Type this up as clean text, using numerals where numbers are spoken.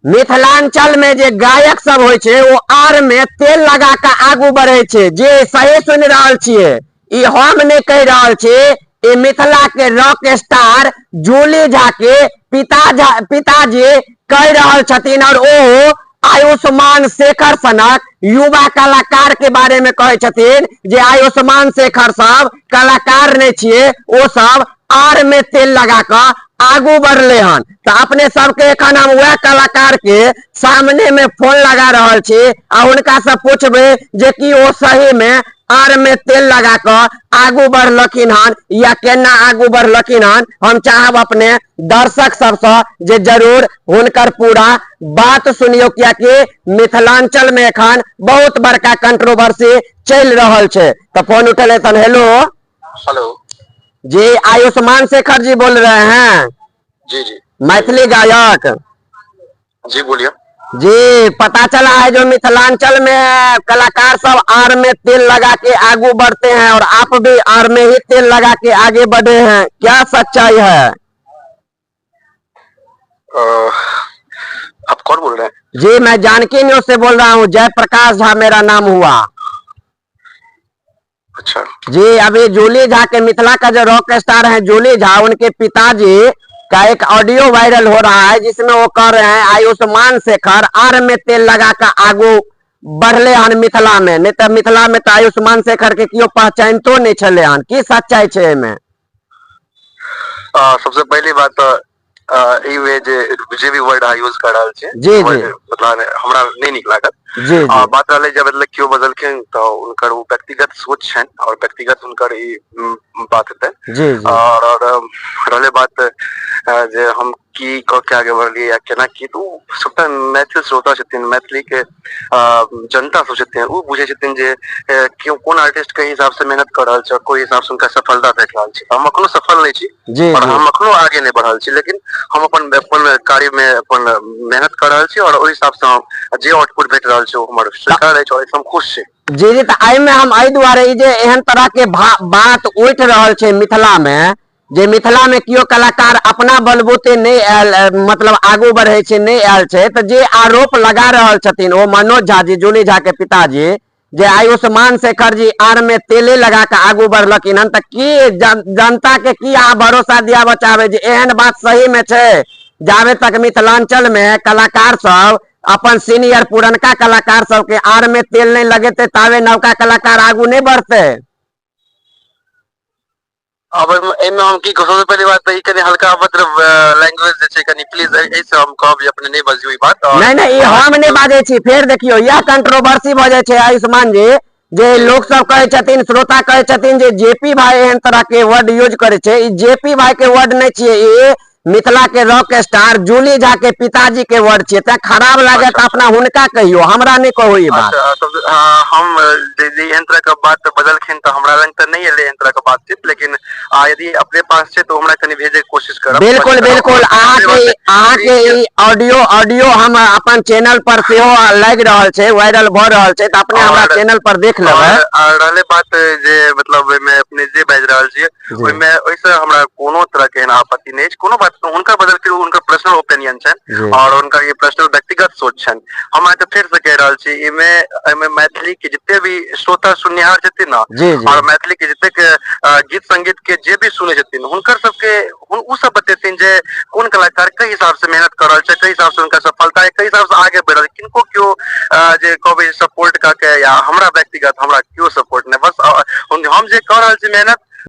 मिथिलांचल में जे गायक सब होय छै वो आर में तेल लगा के आगू बढ़े छै, जे सही सुन रहल छियै। ई हम नहीं कह रहल छी, ई मिथिला के रॉक स्टार जूली झा के पिताजी कह रहल छथिन। और ओ आयुष्मान शेखर सनक युवा कलाकार के बारे में कहे छथिन जे आयुष्मान शेखर सब कलाकार नहीं छिए, ओ सब आर में तेल लगा कर आगू बढ़ले हन। तो अपने सबके एखन हम वह कलाकार के सामने में फोन लगा रहल छी आ उनका से पूछबे जे कि वो सही में आर में तेल लगा कर आगू बढ़लखिन हन या केना आगू बढ़लखिन हन। हम चाहब अपने दर्शक सबसे जे जरूर हुनकर पूरा बात सुनियो, किया कि मिथिलांचल में एखन बहुत बड़का कंट्रोवर्सी चल रहल छै। तो फोन उठेले तन। हेलो हेलो जी, आयुष्मान शेखर जी बोल रहे हैं? जी जी मैथिली गायक जी, बोलिए। जी, पता चला है जो मिथिलांचल में कलाकार सब आर में तेल लगा के आगू बढ़ते हैं और आप भी आर में ही तेल लगा के आगे बढ़े हैं, क्या सच्चाई है? आप कौन बोल रहे हैं? जी, मैं जानकी न्यूज से बोल रहा हूँ, जयप्रकाश झा मेरा नाम हुआ। अच्छा जी, अभी जूली झा के, मिथिला का जो रॉक स्टार है जूली झा, उनके पिताजी का एक ऑडियो वायरल हो रहा है जिसमें वो कह रहे हैं आयुष्मान शेखर आर में तेल लगा कर आगू बढ़ले हन मिथिला में। नहीं तो मिथिला में तो आयुष्मान शेखर के क्यों पहचानतो नहीं चले हन, की सच्चाई छे में? सबसे पहली बात तो ई वे जे भी वर्ड यूज कर रहल छे, जी जी मतलब हमरा नहीं निक लागत। जी जी बात रहले जब मतलब क्यों बदलखिन तो उनकर वो व्यक्तिगत सोच छन और व्यक्तिगत उनकर ई बात हेतै। जी जी और रहले बात जे हम की क के आगे बढ़लिए या केना की, तो सबटा मैथिल श्रोता छथिन, मैथिली के जनता सब छथिन, वो बुझे छथिन जे क्यों कोन आर्टिस्ट के हिसाब से मेहनत कर रहल छै, कोई हिसाब से उनका सफलता देख रहल छै। हम अखनो सफल नहीं छी जी और जी हम अखनो आगे नहीं बढ़ल छी, लेकिन हम अपन अपन कार्य में अपन मेहनत कर रहल छी और ओहि हिसाब से हम जे आउटपुट भेट रहल छै हमर स्वीकार अछि और हम खुश छी। जी जी, तो आई में हम एहि दुआरे ई जे एहन तरह के बात उठ रहल छै मिथिला में, जे मिथिला में कियो कलाकार अपना बलबूते नहीं आयल, मतलब आगू बढ़े छै नहीं आयल छै, तो जे आरोप लगा रहल छथिन वो मनोज झा जी, जूली झा के पिताजी, जे आयुष्मान शेखर जी आर में तेले लगा के आगू बढ़लखिन हन, तो की जनता के की अहाँ भरोसा दिया बचाबे जे एहन बात सही में छै? जाबे तक मिथिलांचल में कलाकार सब अपन सीनियर पुरनका कलाकार सब के आर में तेल नहीं लगेते, तावे नवका कलाकार आगू नहीं बढ़ते। अब एमे हम की कहब, सबसे पहली बात तो ई कनी हल्का अभद्र लैंग्वेज जे छै कनी प्लीज ऐसे हम कहब जे अपने नहीं बजियो ई बात। नहीं नहीं, हम नहीं बाजे छी। फिर देखियो यह कंट्रोवर्सी भ जाय छै आयुष्मान जी, जे लोग सब कहे छथिन, श्रोता कहे छथिन जे जेपी भाई एहन तरह के वर्ड यूज करे छे। ई जेपी भाई के वर्ड नहीं छे, ई मिथिला के रॉक स्टार जूली झा के पिताजी के वर्ड छे। त खराब लागे त अपना हुनका कहियो, हमरा नहीं कहो ई बात। हम एहन तरह के बात बदलखिन तो हमरा लंग तो नहीं एले एहन तरह के बातचीत, लेकिन यदि अपने पास छे तो हमरा कनी भेजे के कोशिश करब। बिल्कुल बिल्कुल, आके ई ऑडियो हम अपन चैनल पर सेहो लग रहल छे, वायरल भ रहल छे, त अपने हमरा चैनल पर देख लेबै। और रहले बात जे मतलब में अपने जे बाज रहल छिए ओइ में ओइसे हमरा कोनो तरह के आपत्ति नहीं छै, कोनो बात उनका बदल के उनका पर्सनल ओपिनियन छन और उनका ये पर्सनल व्यक्तिगत सोच छन। हम तो फिर से कह रहल छी, इमे मैथिली के जितने भी श्रोता सुननिहार छथिन ना, और मैथिली के जितने के गीत संगीत के जे भी सुने छथिन, हुनकर सबके उ सब बतेथिन जे कोन कलाकार के हिसाब से मेहनत कर रहल छै, के हिसाब से उनका सफलता है, के हिसाब से आगे बढ़ रहल, किनको क्यों जे कहबे सपोर्ट का के या हमरा व्यक्तिगत हमरा क्यों सपोर्ट नहीं। बस हम जे कर रहल छी मेहनत